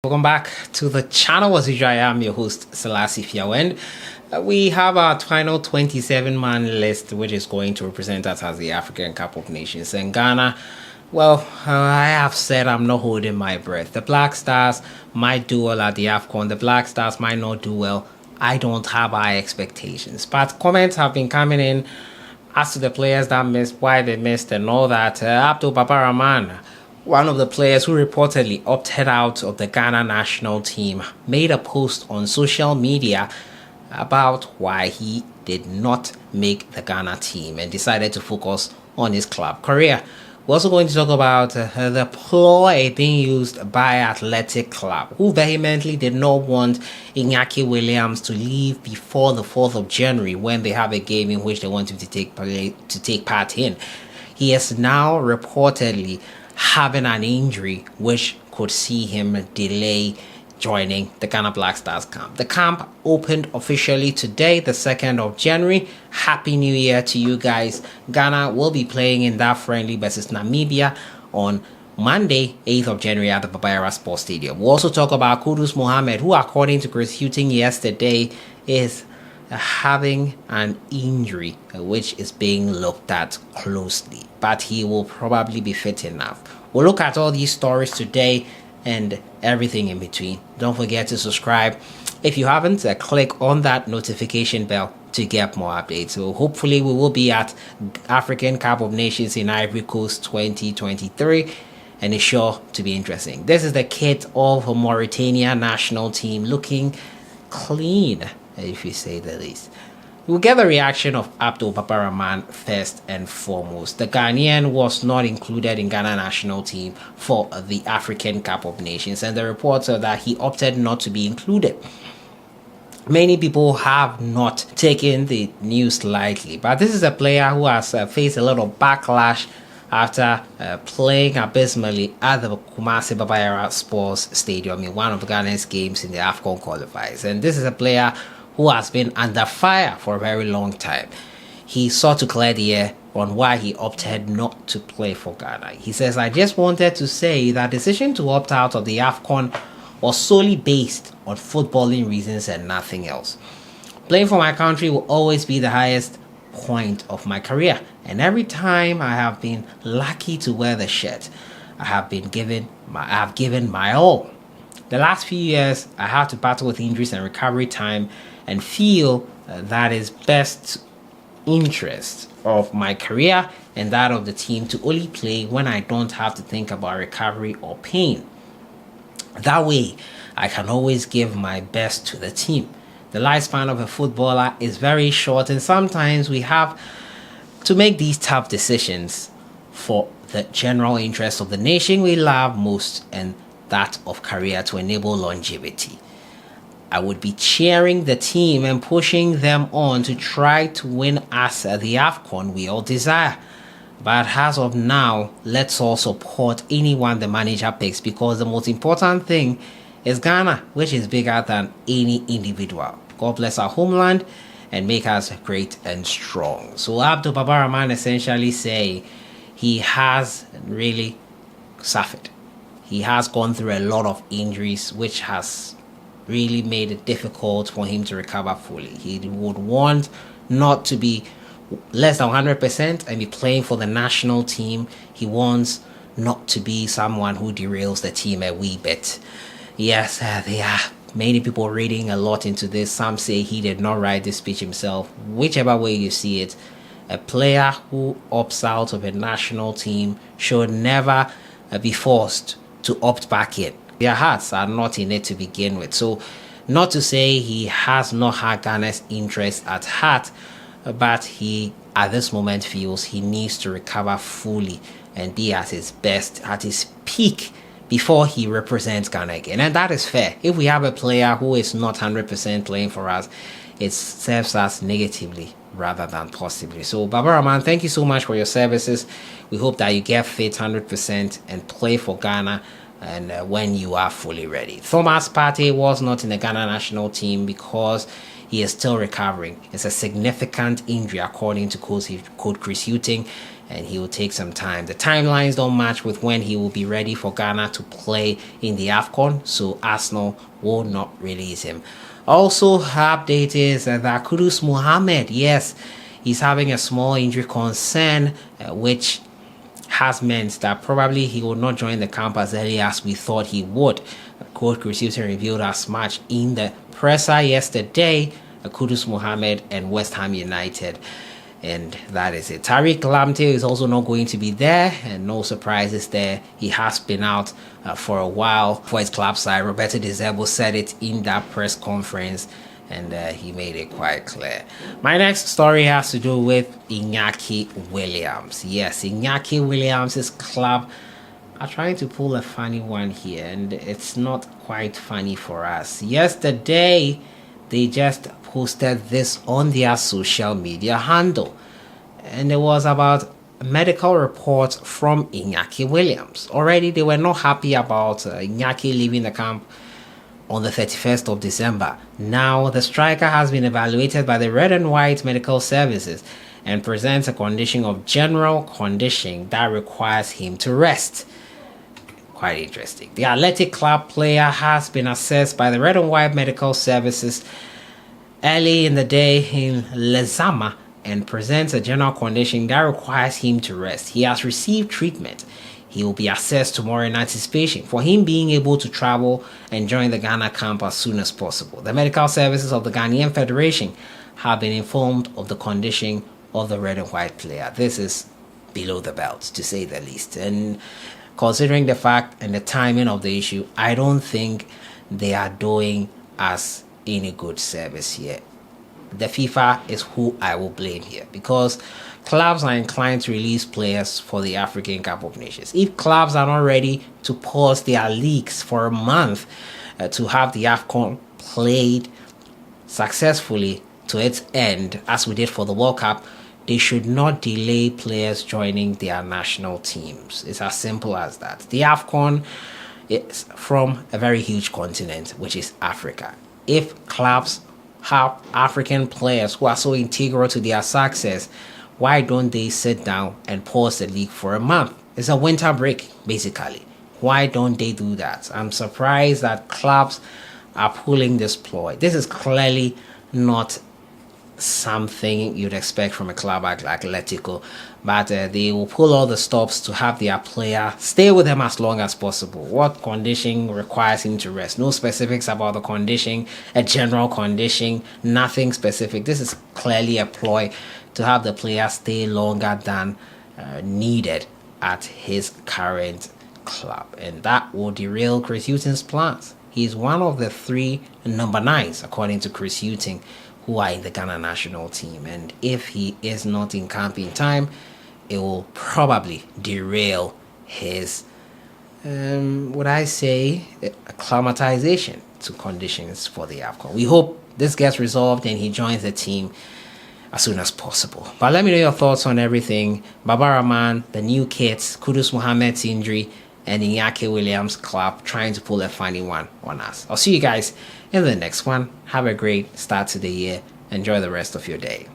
Welcome back to the channel. As usual, I am your host, Sellssi, and we have our final 27-man list, which is going to represent us as the African Cup of Nations. And Ghana, well, I have said I'm not holding my breath. The Black Stars might do well at the AFCON. The Black Stars might not do well. I don't have high expectations. But comments have been coming in as to the players that missed, why they missed, and all that. Rahman, one of the players who reportedly opted out of the Ghana national team, made a post on social media about why he did not make the Ghana team and decided to focus on his club career. We're also going to talk about the ploy being used by Athletic Club, who vehemently did not want Inaki Williams to leave before the 4th of January when they have a game in which they want him to take part in. He is now reportedly having an injury which could see him delay joining the Ghana Black Stars camp. The camp opened officially today, the 2nd of January. Happy New Year to you guys. Ghana will be playing in that friendly versus Namibia on Monday, 8th of January at the Papayara Sports Stadium. We'll also talk about Kudus Mohammed, who according to Chris Hughton yesterday is having an injury which is being looked at closely, but he will probably be fit enough. We'll look at all these stories today and everything in between. Don't forget to subscribe if you haven't. Click on that notification bell to get more updates. So hopefully we will be at African Cup of Nations in Ivory Coast 2023, and it's sure to be interesting. This is the kit of Mauritania national team, looking clean, if you say the least. We'll get the reaction of Abdul Rahman first and foremost. The Ghanaian was not included in Ghana national team for the African Cup of Nations, and the reports are that he opted not to be included. Many people have not taken the news lightly, but this is a player who has faced a lot of backlash after playing abysmally at the Kumasi Papayara Sports Stadium in one of Ghana's games in the AFCON qualifiers. And this is a player who has been under fire for a very long time. He sought to clear the air on why he opted not to play for Ghana. He says, "I just wanted to say that decision to opt out of the AFCON was solely based on footballing reasons and nothing else. Playing for my country will always be the highest point of my career, and every time I have been lucky to wear the shirt, I have given my all. The last few years, I had to battle with injuries and recovery time, and feel that is best interest of my career and that of the team to only play when I don't have to think about recovery or pain. That way, I can always give my best to the team. The lifespan of a footballer is very short, and sometimes we have to make these tough decisions for the general interest of the nation we love most and that of career to enable longevity. I would be cheering the team and pushing them on to try to win us the AFCON we all desire. But as of now, let's all support anyone the manager picks, because the most important thing is Ghana, which is bigger than any individual. God bless our homeland and make us great and strong." So Abdul Rahman essentially say he has really suffered. He has gone through a lot of injuries, which has really made it difficult for him to recover fully. He would want not to be less than 100% and be playing for the national team. He wants not to be someone who derails the team a wee bit. Yes, there are many people reading a lot into this. Some say he did not write this speech himself. Whichever way you see it, a player who opts out of a national team should never be forced to opt back in. Their hearts are not in it to begin with. So not to say he has not had Ghana's interest at heart, but he at this moment feels he needs to recover fully and be at his best, at his peak, before he represents Ghana again. And that is fair. If we have a player who is not 100% playing for us, it serves us negatively rather than positively. So Rahman, thank you so much for your services. We hope that you get fit 100% and play for Ghana and when you are fully ready. Thomas Partey was not in the Ghana national team because he is still recovering. It's a significant injury according to Coach Chris Hughton, and he will take some time. The timelines don't match with when he will be ready for Ghana to play in the AFCON, so Arsenal will not release him. Also, update is that Kudus Mohammed, yes, he's having a small injury concern, which has meant that probably he will not join the camp as early as we thought he would. Coach Chris Hughton revealed as much in the presser yesterday. Kudus Mohammed and West Ham United, and that is it. Tariq Lamptey is also not going to be there, and no surprises there. He has been out for a while for his club side. Roberto De Zerbo said it in that press conference, and he made it quite clear. My next story has to do with Iñaki Williams. Yes, Iñaki Williams' club are trying to pull a funny one here, and it's not quite funny for us. Yesterday, they just posted this on their social media handle, and it was about a medical report from Iñaki Williams. Already, they were not happy about Iñaki leaving the camp on the 31st of December. Now, the striker has been evaluated by the Red and White Medical Services and presents a condition of general condition that requires him to rest. Quite interesting. The Athletic Club player has been assessed by the Red and White Medical Services early in the day in Lezama and presents a general condition that requires him to rest. He has received treatment. He will be assessed tomorrow in anticipation for him being able to travel and join the Ghana camp as soon as possible. The medical services of the Ghanaian Federation have been informed of the condition of the Red and White player. This is below the belt, to say the least. And considering the fact and the timing of the issue, I don't think they are doing us any good service here. The FIFA is who I will blame here, because clubs are inclined to release players for the African Cup of Nations. If clubs are not ready to pause their leagues for a month to have the AFCON played successfully to its end, as we did for the World Cup, they should not delay players joining their national teams. It's as simple as that. The AFCON is from a very huge continent, which is Africa. If clubs have African players who are so integral to their success, why don't they sit down and pause the league for a month? It's a winter break, basically. Why don't they do that? I'm surprised that clubs are pulling this ploy. This is clearly not something you'd expect from a club like Atletico, but they will pull all the stops to have their player stay with them as long as possible. What condition requires him to rest? No specifics about the condition, a general condition, nothing specific. This is clearly a ploy to have the player stay longer than needed at his current club, and that will derail Chris Hughton's plans. He's one of the 3 number 9s, according to Chris Hughton, who are in the Ghana national team, and if he is not in camp in time, it will probably derail his acclimatization to conditions for the AFCON. We hope this gets resolved and he joins the team as soon as possible. But let me know your thoughts on everything. Rahman, the new kids, Kudus Mohammed's injury, and Inaki Williams' club trying to pull a funny one on us. I'll see you guys in the next one. Have a great start to the year. Enjoy the rest of your day.